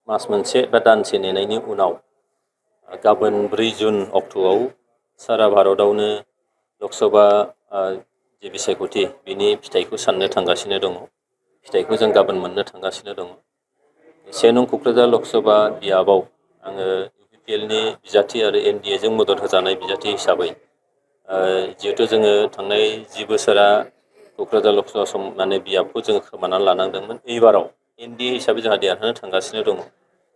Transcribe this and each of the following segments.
मास मोनसे बा दानसे नेनायनि उनाव गाबोन 4 जुन अक्ट'आव सारा भारतआवनो लकसभा जे बिसायख'थि बिनि फिथाइखौ साननो थांगासिनो दङ। फिथाइखौ जों गाबोन मोननो थांगासिनो दङ। 1 नं क'क्राझार लकसभा बियाबाव आङो UPPLनि बिजाथि आरो NDAजों मदद होजानाय बिजाथि हिसाबै जिहेथु जोङो थांनाय 10 बोसोरा क'क्राझार लकसभा बियाबखौ जोङो खोमानानै लानांदोंमोन। एबाराव NDA हिसाबै जोंहा देरहानो थांगासिनो दङ।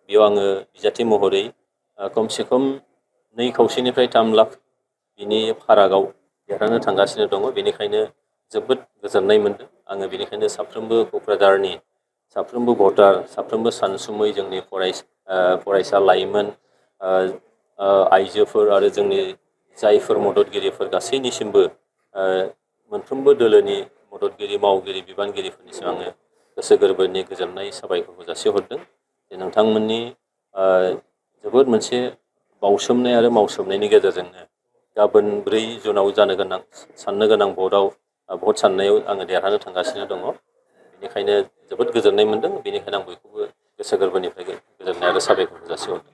बेयाव आङो बिजाथि महरै खमसे खम 2.5 3 लाख बिनि फारागाव देरहानो थांगासिनो दङ। बेनिखायनो जोबोद गोजोननाय मोनदों। आङो बेनिखायनो साफ्रोमबो क'क्राझारनि साफ्रोमबो भटार, साफ्रोमबो सानसुमै जोंनि फरायसा लाइमोन, आइजोफोर आरो जोंनि जायफोर मददगिरिफोर गासैनिसिमबो मोनफ्रोमबो दोलोनि मददगिरि, मावगिरि, बिबानगिरिफोरनिसिम आङो गोसो गोरबोनि गोजोननाय साबायखरखौ जासिहरदों। जे नोंथांमोननि जोबोद मोनसे बावसोमनाय आरो मावसोमनायनि गेजेरजोंनो गाबोन 4 जुनाव साननो गोनां भट साननायाव आङो देरहानो थांगासिनो दङ। बेनिखायनो जोबोद गोजोननाय मोनदों। बेनिखायनो आं बयखौबो गोसो गोरबोनिफ्राय गोजोननाय आरो साबायखरखौ जासिहरदों।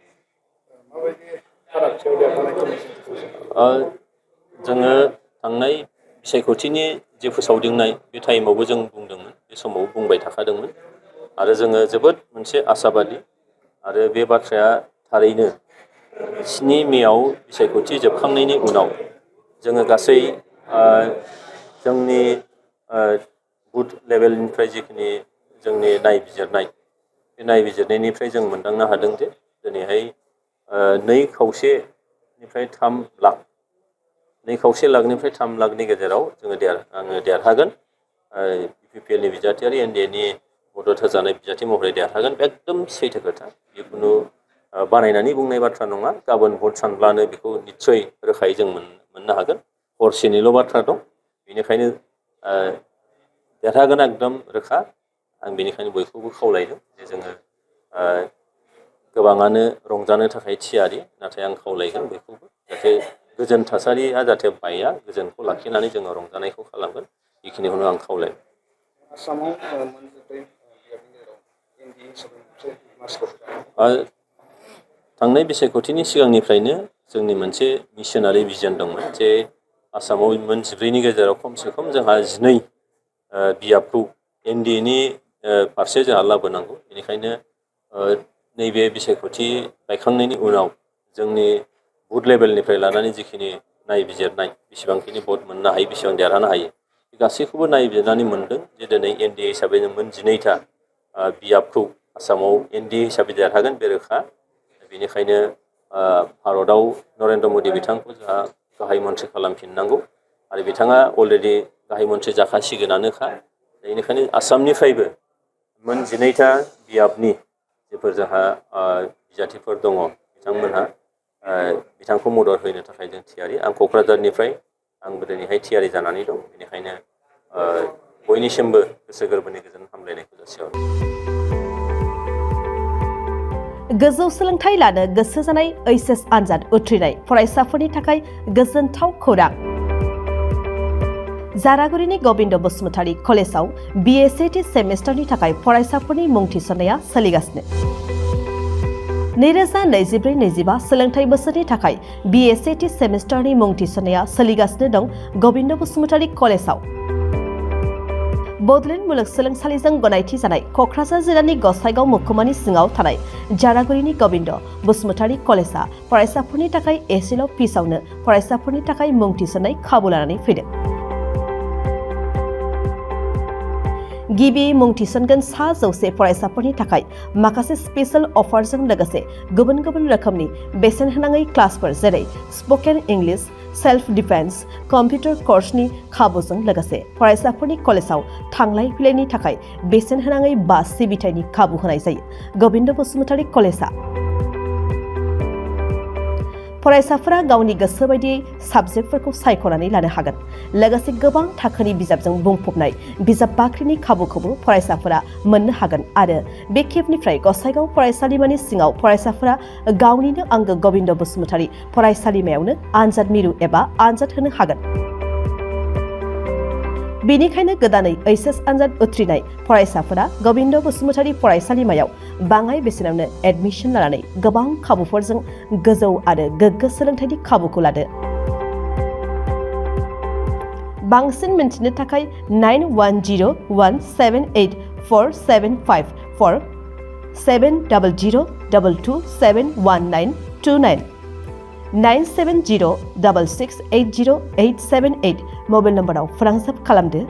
जोङो थांनाय बिसायख'थिनि जे फोसावदिंनाय बे टाइमावबो जों बुंदोंमोन, बे समाव बुंबाय थाखादोंमोन आरो जोङो जोबोद मोनसे आसाबादि आरो बे बाथ्राया थारैनो 7 मेआव बिसायख'थि जोबखांनायनि उनाव जोङो गासै जोंनि बुथ लेभेलनिफ्राय जिखिनि जोंनि नायबिजिरनाय, बे नायबिजिरनायनिफ्राय जों मोनदांनो हादों जे दिनैहाय 2.5 3 लाख 2.5 लाखनिफ्राय 3 लाखनि गेजेराव आङो देरहागोन। UPPLनि बिजाथि आरो NDAनि मदद होजानाय बिजाथि महरै देरहागोन। एकदम सैथो खोथा। जिखुनु बानायनानै बुंनाय बाथ्रा नङा। गाबोन भट सानब्लानो बेखौ निस्सय रोखायै जों मोननो हागोन। हरसेनिल' बाथ्रा दं। बेनिखायनो देरहागोन एकदम रोखा। आं बेनिखायनो बयखौबो खावलायदों जे जोङो गोबाङानो रंजानो थाखाय थियारि, नाथाय आं खावलायगोन बयखौबो जाहाथे गोजोन थासारिया जाहाथे बाया, गोजोनखौ लाखिनानै जोङो रंजानायखौ खालामगोन। बेखिनिखौनो आं खावलायबाय। थांनाय बिसायख'थिनि सिगांनिफ्रायनो जोंनि मोनसे मिशनारि भिजन दंमोन जे आसामाव 14नि गेजेराव खमसे खम जोंहा 12 बियाबखौ NDAनि फारसे जोंहा लाबोनांगौ। बेनिखायनो नैबे बिसायख'थि बायखांनायनि उनाव जोंनि बुथ लेभेलनिफ्राय लानानै जिखिनि नायबिजिरनाय, बेसेबांखिनि भट मोननो हायो, बेसेबां देरहानो हायो, बे गासैखौबो नायबिजिरनानै मोनदों जे दिनै NDA हिसाबै जों 12था बियाबखौ आसामाव NDA हिसाबै देरहागोन बे रोखा। बेनिखायनो भारतआव नरेन्द्र मदि बिथांखौ जोंहा गाहाय मन्थ्रि खालामफिननांगौ आरो बिथाङा अलरेडि गाहाय मन्थ्रि जाखासिगोनानोखा। बेनिखायनो आसामनिफ्रायबो 12था बियाबनि जेफोर जोंहा बिजाथिफोर दङ, बिथांमोनहा बिथांखौ मदद होनो थाखाय जों थियारि। आं क'क्राझारनिफ्राय आंबो दिनैहाय थियारि जानानै दं। बेनिखायनो बयनिसिमबो गोसो गोरबोनि गोजोन हामलायनायखौ जासिहरबाय। गोजौ सोलोंथाइ लानो गोसो जानाय HS आनजाद उथ्रिनाय फरायसाफोरनि थाखाय गोजोनथाव खौरां। जारागुरिनि गबिन्द बसुमतारी कलेजाव BSc सेमेस्टारनि थाखाय फरायसाफोरनि मुं थिसननाया सोलिगासिनो। 2024-25 सोलोंथाइ बोसोरनि थाखाय BSc सेमेस्टारनि मुं थिसननाया सोलिगासिनो दं गबिन्द बसुमतारी कलेजाव। बड'लेण्ड मुलुगसोलोंसालिजों गनायथि जानाय क'क्राझार जिल्लानि गसाइगाव महकुमानि सिङाव थानाय जारागुरिनि गबिन्द बसुमतारी कलेजा फरायसाफोरनि थाखाय एसेल' फिसावनो फरायसाफोरनि थाखाय मुं थिसननाय खाबु लानानै फैदों। गिबि मुं थिसनगोन 100 फरायसाफोरनि थाखाय माखासे स्पेशल अफारजों लोगोसे गुबुन गुबुन रोखोमनि बेसेन होनाङै क्लासफोर जेरै spoken English, self defence, computer कर्सनि खाबुजों लोगोसे फरायसाफोरनि कलेजाव थांलाय फैलायनि थाखाय बेसेन होनाङै बास सिबिथायनि खाबु होनाय जायो। गबिन्द बसुमतारी कलेजा फरायसाफोरा गावनि गोसो बायदियै साबजेक्टफोरखौ सायख'नानै लानो हागोन। लोगोसे गोबां थाखोनि बिजाबजों बुंफबनाय बिजाब बाख्रिनि खाबुखौबो फरायसाफोरा मोननो हागोन आरो बे खेबनिफ्राय गसाइगाव फरायसालिमानि सिङाव फरायसाफोरा गावनिनो आंगो गबिन्द बसुमतारी फरायसालिमायावनो आनजाद मिरु एबा आनजाद होनो हागोन। बेनिखायनो गोदानै HS आनजाद उथ्रिनाय फरायसाफोरा गोविन्द बसुमतारी फरायसालिमायाव बाङाइ बेसेनावनो एडमिसन लानानै गोबां खाबुफोरजों गोजौ आरो गोग्गो सोलोंथाइनि खाबुखौ लादो। बांसिन मिन्थिनो थाखाय 9101784754 70022271929 97066808878 मबाइल नम्बराव फोनांजाब खालामदो।